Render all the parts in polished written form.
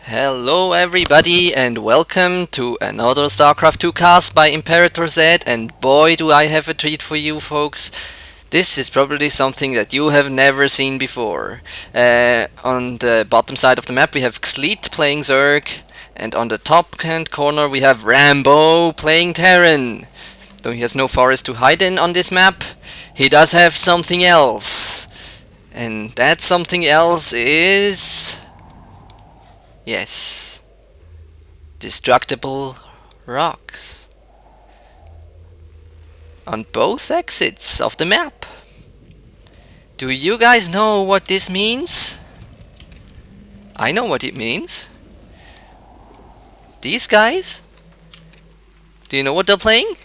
Hello everybody and welcome to another StarCraft 2 cast by Imperator Z, and boy do I have a treat for you folks. This is probably something that you have never seen before. On the bottom side of the map we have Xleet playing Zerg, and on the top hand corner we have Rambo playing Terran. Though he has no forest to hide in on this map, he does have something else. And that something else is... yes, destructible rocks on both exits of the map. Do you guys know what this means? I know what it means. These guys? Do you know what they're playing?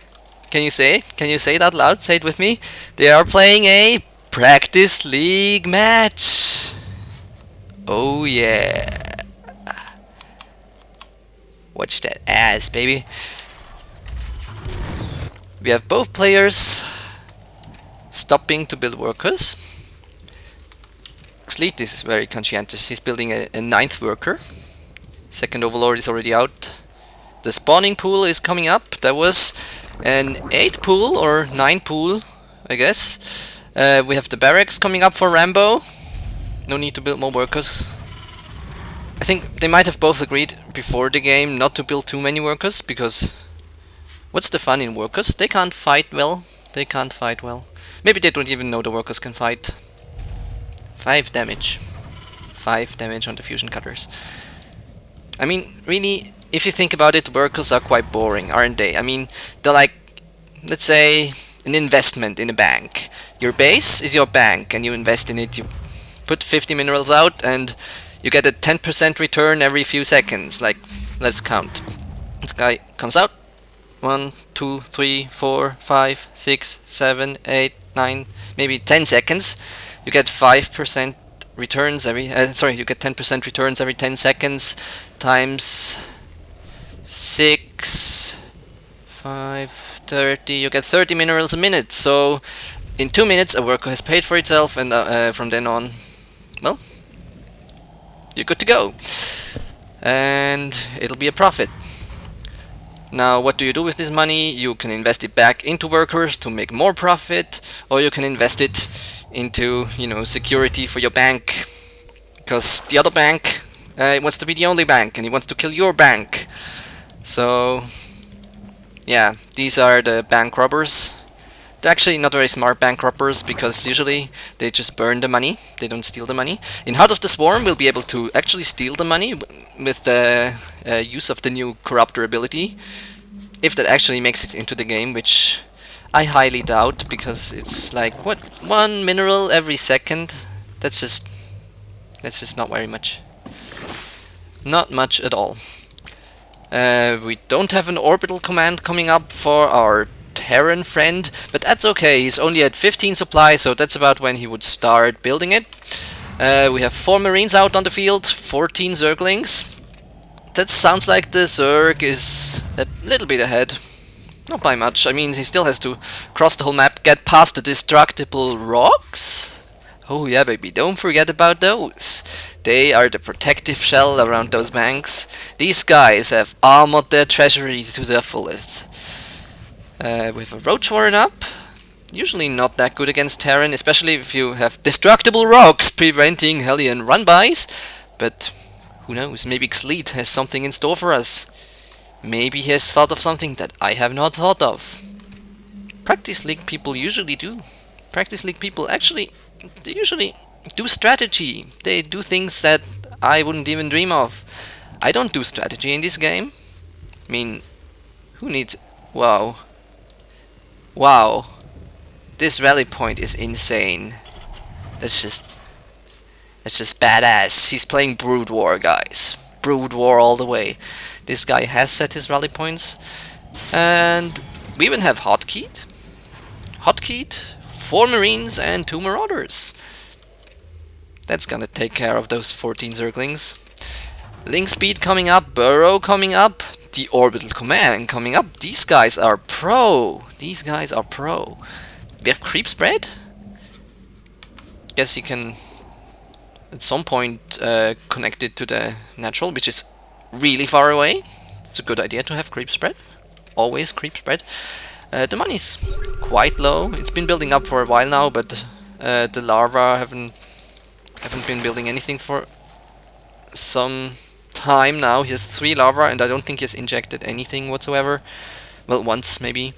Can you say it? Can you say it out loud? Say it with me. They are playing a practice league match. Oh yeah. Watch that ass, baby. We have both players stopping to build workers. Xleet is very conscientious. He's building a 9th worker. Second overlord is already out. The spawning pool is coming up. There was an 8 pool or 9 pool, I guess. We have the barracks coming up for Rambo. No need to build more workers. I think they might have both agreed before the game not to build too many workers, because what's the fun in workers? They can't fight well. They can't fight well. Maybe they don't even know the workers can fight. 5 damage. 5 damage on the fusion cutters. I mean, really, if you think about it, workers are quite boring, aren't they? I mean, they're like, let's say, an investment in a bank. Your base is your bank, and you invest in it. You put 50 minerals out, and you get a 10% return every few seconds. Like, let's count. This guy comes out. 1, 2, 3, 4, 5, 6, 7, 8, 9, maybe 10 seconds. You get 5% returns every... you get 10% returns every 10 seconds times 6, 5, 30. You get 30 minerals a minute. So, in 2 minutes, a worker has paid for itself, and from then on, well, you're good to go. And it'll be a profit. Now, what do you do with this money? You can invest it back into workers to make more profit, or you can invest it into, you know, security for your bank. Because the other bank wants to be the only bank, and he wants to kill your bank. So, yeah, these are the bank robbers. They're actually not very smart bank robbers, because usually they just burn the money, they don't steal the money. In Heart of the Swarm we'll be able to actually steal the money with the use of the new Corruptor ability, if that actually makes it into the game, which I highly doubt, because it's like, what, 1 mineral every second? That's just not very much. Not much at all. We don't have an orbital command coming up for our Terran friend, but that's okay. He's only at 15 supply, so that's about when he would start building it. We have 4 Marines out on the field, 14 Zerglings. That sounds like the Zerg is a little bit ahead. Not by much. I mean, he still has to cross the whole map, get past the destructible rocks. Oh yeah, baby, don't forget about those. They are the protective shell around those banks. These guys have armored their treasuries to their fullest. With a Roach Warren up, usually not that good against Terran, especially if you have destructible rocks preventing Hellion run-bys. But who knows, maybe Xleet has something in store for us. Maybe he has thought of something that I have not thought of. Practice League people usually do. Practice League people actually, they usually do strategy. They do things that I wouldn't even dream of. I don't do strategy in this game. I mean, who needs... wow. Wow, this rally point is insane. That's just badass. He's playing Brood War, guys. Brood War all the way. This guy has set his rally points, and we even have Hotkeyed. Hotkeyed, 4 Marines and 2 Marauders. That's gonna take care of those 14 Zerglings. Link speed coming up, Burrow coming up. The orbital command coming up. These guys are pro. These guys are pro. We have creep spread. Guess you can at some point connect it to the natural, which is really far away. It's a good idea to have creep spread. Always creep spread. The money's quite low. It's been building up for a while now, but the larva haven't been building anything for some time now. He has 3 larva, and I don't think he has injected anything whatsoever. Well, once maybe.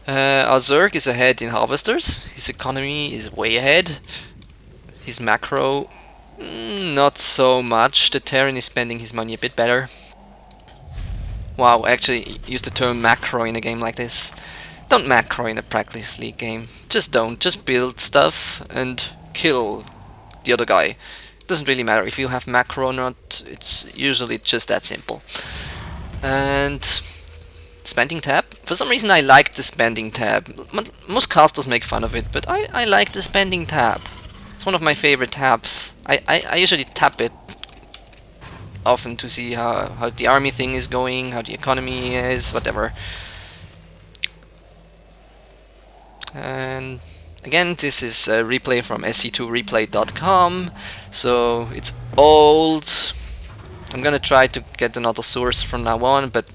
Our Zerg is ahead in harvesters. His economy is way ahead. His macro, not so much. The Terran is spending his money a bit better. Wow, I actually use the term macro in a game like this. Don't macro in a practice league game. Just don't. Just build stuff and kill the other guy. It doesn't really matter if you have macro or not. It's usually just that simple. And spending tab. For some reason I like the spending tab. Most casters make fun of it, but I like the spending tab. It's one of my favorite tabs. I usually tap it often to see how the army thing is going, how the economy is, whatever. And again, this is a replay from sc2replay.com, so it's old. I'm gonna try to get another source from now on, but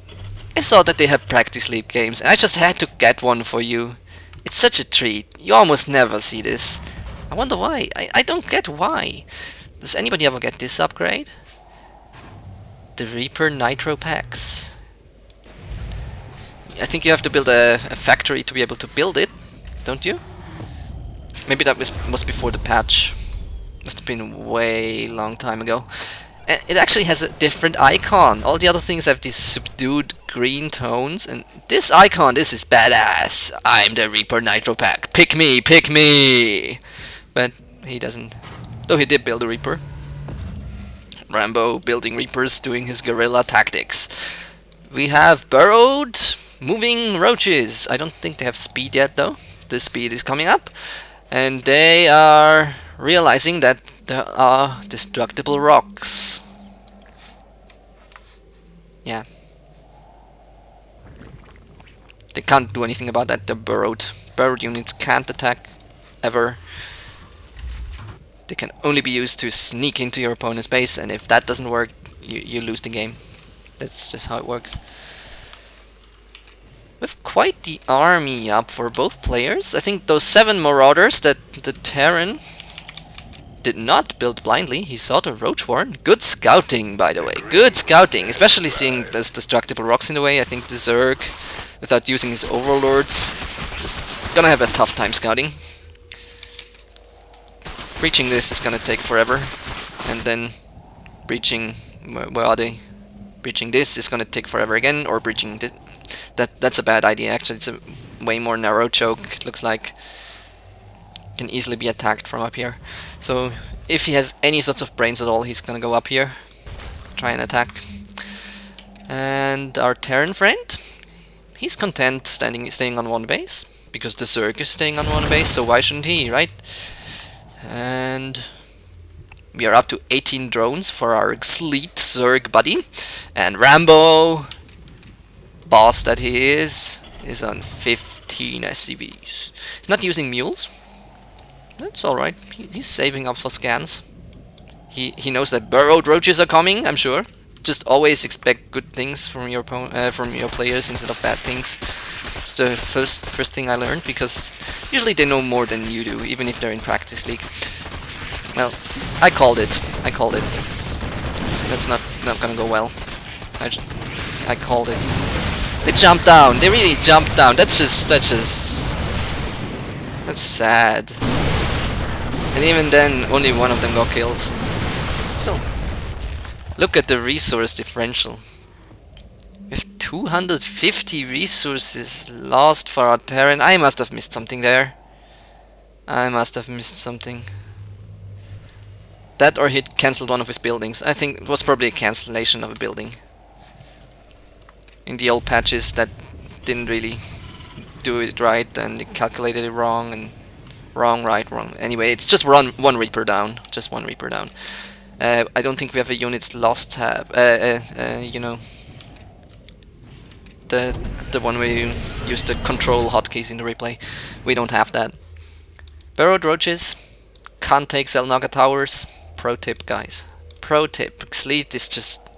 I saw that they have practice league games, and I just had to get one for you. It's such a treat. You almost never see this. I wonder why. I don't get why. Does anybody ever get this upgrade? The Reaper Nitro packs. I think you have to build a factory to be able to build it, don't you? Maybe that was before the patch. Must have been way long time ago. It actually has a different icon. All the other things have these subdued green tones, and this icon, this is badass. I'm the Reaper Nitro pack. Pick me, pick me. But he doesn't. Though he did build a Reaper. Rambo building Reapers, doing his guerrilla tactics. We have burrowed, moving roaches. I don't think they have speed yet though. The speed is coming up. And they are realizing that there are destructible rocks. Yeah. They can't do anything about that, they're burrowed. Burrowed units can't attack, ever. They can only be used to sneak into your opponent's base, and if that doesn't work, you lose the game. That's just how it works. We have quite the army up for both players. I think those 7 Marauders that the Terran did not build blindly. He saw the Roach Warren. Good scouting, by the way. Good scouting, especially seeing those destructible rocks in the way. I think the Zerg, without using his Overlords, is gonna have a tough time scouting. Breaching this is gonna take forever, and then breaching, where are they? Breaching this is gonna take forever again, or breaching this. That's a bad idea. Actually, it's a way more narrow choke. It looks like can easily be attacked from up here. So if he has any sorts of brains at all, he's gonna go up here, try and attack. And our Terran friend, he's content staying on one base because the Zerg is staying on one base. So why shouldn't he, right? And we are up to 18 drones for our Xleet Zerg buddy. And Rambo, boss that he is on 15 SCVs. He's not using mules. That's alright. He's saving up for scans. He knows that burrowed roaches are coming, I'm sure. Just always expect good things from your players instead of bad things. It's the first thing I learned, because usually they know more than you do, even if they're in practice league. Well, I called it. That's not gonna go well. I called it. They jumped down. They really jumped down. That's sad. And even then, only one of them got killed. So, look at the resource differential. We have 250 resources lost for our Terran. I must have missed something there. I must have missed something. That, or he cancelled one of his buildings. I think it was probably a cancellation of a building. In the old patches, that didn't really do it right, and they calculated it wrong, and wrong, right, wrong. Anyway, it's just one Reaper down. Just one Reaper down. I don't think we have a units lost tab. You know, the one where you use the control hotkeys in the replay. We don't have that. Burrowed roaches can't take Zelnaga towers. Pro tip, guys. Pro tip. Xleet is just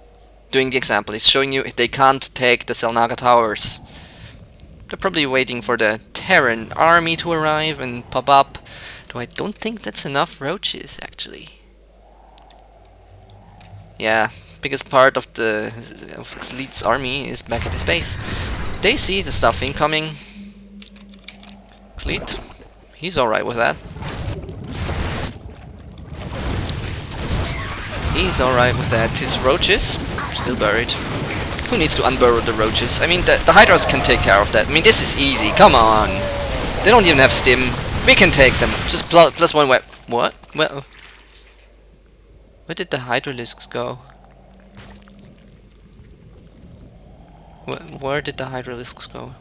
doing the example. He's showing you they can't take the Selnaga towers. They're probably waiting for the Terran army to arrive and pop up. Though I don't think that's enough roaches, actually. Yeah, biggest part of the Xleet's army is back at his base. They see the stuff incoming. Xleet, he's alright with that. He's alright with that. His roaches, still buried. Who needs to unburrow the roaches? I mean, the Hydras can take care of that. I mean, this is easy, come on. They don't even have stim. We can take them. Just plus one web. What? Well, where did the Hydralisks go? Where did the Hydralisks go?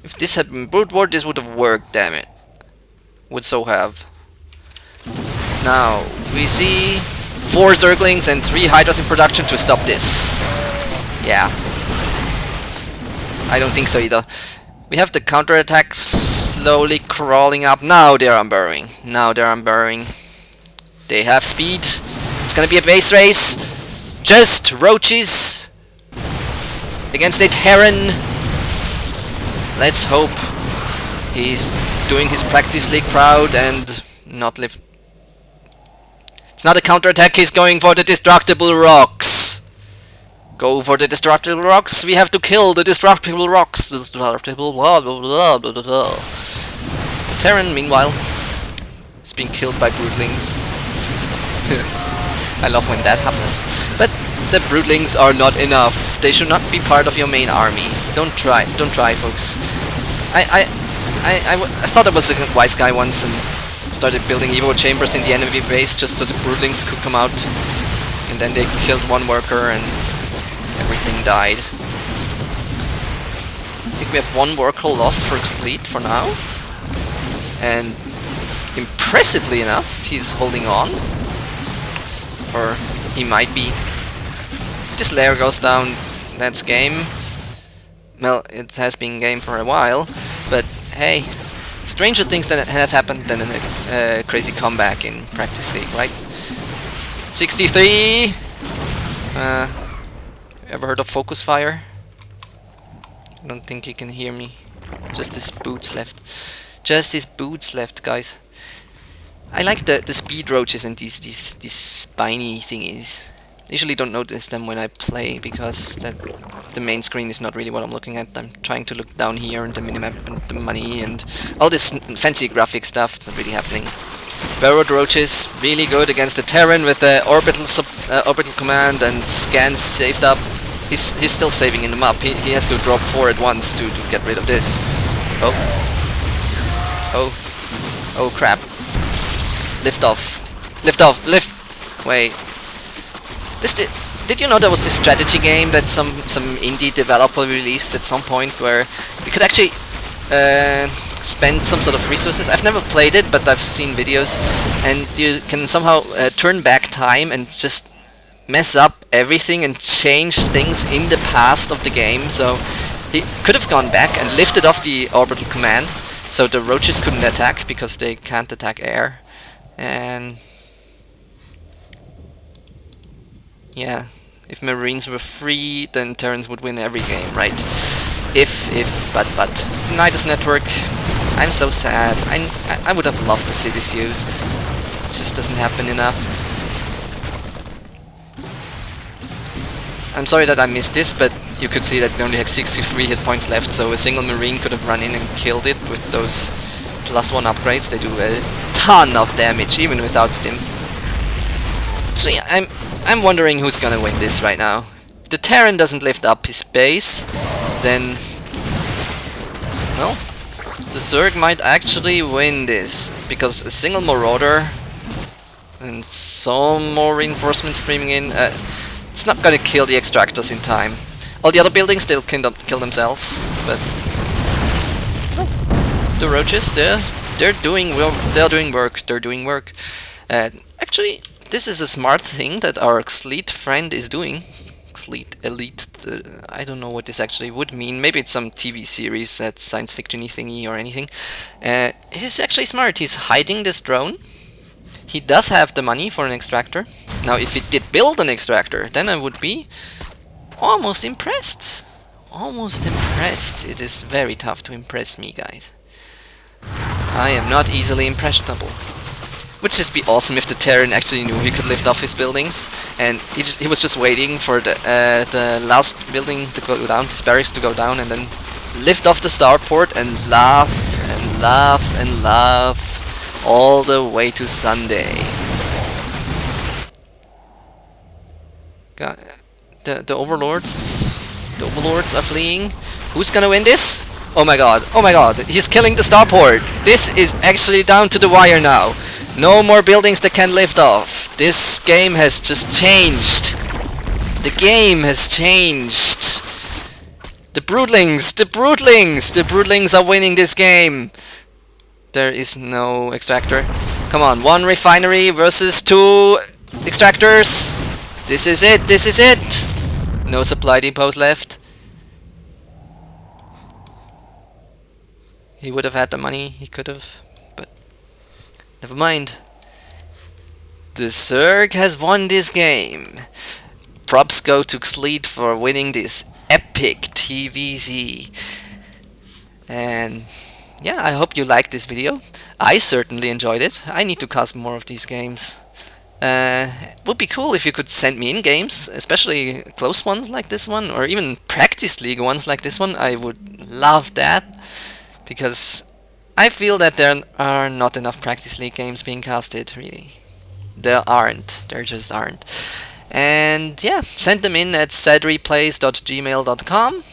If this had been Brood War, this would have worked, damn it. Would so have. Now, we see 4 Zerglings and 3 Hydras in production to stop this. Yeah. I don't think so either. We have the counterattacks slowly crawling up. Now they're unburrowing. Now they're unburrowing. They have speed. It's gonna be a base race. Just roaches against a Terran. Let's hope he's doing his practice league proud and not live. It's not a counterattack, he's going for the destructible rocks. Go for the destructible rocks, we have to kill the destructible rocks. Destructible blah blah blah blah blah blah. The Terran, meanwhile, is being killed by broodlings. I love when that happens. But the broodlings are not enough. They should not be part of your main army. Don't try, folks. I thought I was a wise guy once and started building Evo chambers in the enemy base just so the broodlings could come out. And then they killed one worker and everything died. I think we have one worker lost for Xleet for now. And impressively enough, he's holding on. Or he might be. This layer goes down, that's game. Well, it has been game for a while, but hey, stranger things that have happened than a crazy comeback in Practice League, right? 63! Ever heard of Focus Fire? I don't think you can hear me. Just his boots left. Just his boots left, guys. I like the speed roaches and these spiny thingies. Usually don't notice them when I play because the main screen is not really what I'm looking at. I'm trying to look down here and the minimap and the money and all this fancy graphic stuff. It's not really happening. Burrowed roaches, really good against the Terran with the orbital command and scans saved up. He's still saving in them up. He has to drop 4 at once to get rid of this. Oh. Oh. Oh crap. Lift off. Lift off. Lift. Wait. Did you know there was this strategy game that some indie developer released at some point where you could actually spend some sort of resources? I've never played it, but I've seen videos, and you can somehow turn back time and just mess up everything and change things in the past of the game. So he could have gone back and lifted off the orbital command, so the roaches couldn't attack because they can't attack air. And yeah, if Marines were free, then Terrans would win every game, right? But the Nidus network, I'm so sad. I would have loved to see this used. It just doesn't happen enough. I'm sorry that I missed this, but you could see that we only had 63 hit points left, so a single Marine could have run in and killed it with those +1 upgrades. They do a ton of damage, even without stim. So yeah, I'm wondering who's gonna win this right now. If the Terran doesn't lift up his base, then well, the Zerg might actually win this, because a single Marauder and some more reinforcements streaming in, it's not gonna kill the Extractors in time. All the other buildings, they'll kill themselves, but the roaches, they're doing well. They're doing work. Actually, this is a smart thing that our Xleet friend is doing. Xleet Elite. I don't know what this actually would mean. Maybe it's some TV series, that science fiction-y thingy or anything. He's actually smart. He's hiding this drone. He does have the money for an extractor. Now, if it did build an extractor, then I would be almost impressed. Almost impressed. It is very tough to impress me, guys. I am not easily impressionable. Would just be awesome if the Terran actually knew he could lift off his buildings, and he was just waiting for the last building to go down, his barracks to go down, and then lift off the starport and laugh and laugh and laugh all the way to Sunday. God, the overlords are fleeing. Who's gonna win this? Oh my god, he's killing the starport. This is actually down to the wire now. No more buildings that can lift off. This game has just changed. The game has changed. The broodlings are winning this game. There is no extractor. Come on, 1 refinery versus 2 extractors. This is it. No supply depots left. He would have had the money, he could have, but never mind. The Zerg has won this game. Props go to Xleet for winning this epic TVZ. And yeah, I hope you liked this video. I certainly enjoyed it. I need to cast more of these games. Would be cool if you could send me in games, especially close ones like this one, or even practice league ones like this one. I would love that, because I feel that there are not enough practice league games being casted, really. There just aren't. And yeah, send them in at ZvTplays.gmail.com,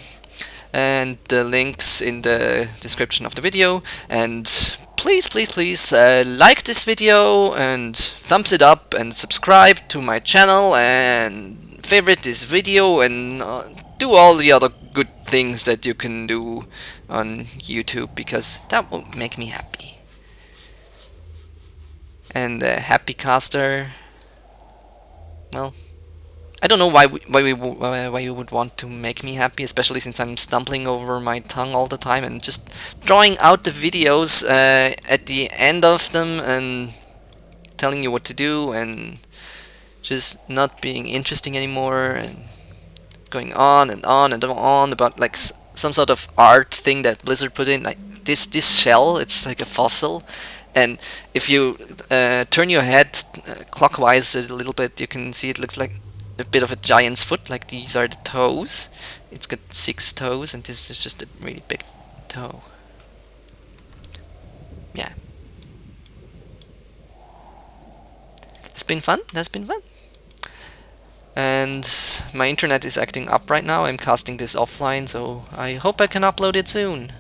and the links in the description of the video. And please like this video and thumbs it up and subscribe to my channel and favorite this video and do all the other good things that you can do on YouTube, because that will make me happy. And happy caster, well, I don't know why you would want to make me happy, especially since I'm stumbling over my tongue all the time and just drawing out the videos at the end of them and telling you what to do and just not being interesting anymore and going on and on and on about like some sort of art thing that Blizzard put in, like this shell. It's like a fossil, and if you turn your head clockwise a little bit, you can see it looks like a bit of a giant's foot. Like these are the toes. It's got 6 toes, and this is just a really big toe. Yeah, it's been fun. And my internet is acting up right now. I'm casting this offline, so I hope I can upload it soon.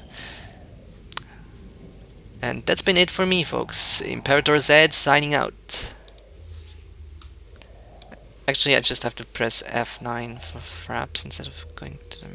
And that's been it for me, folks. Imperator Z signing out. Actually, I just have to press F9 for fraps instead of going to the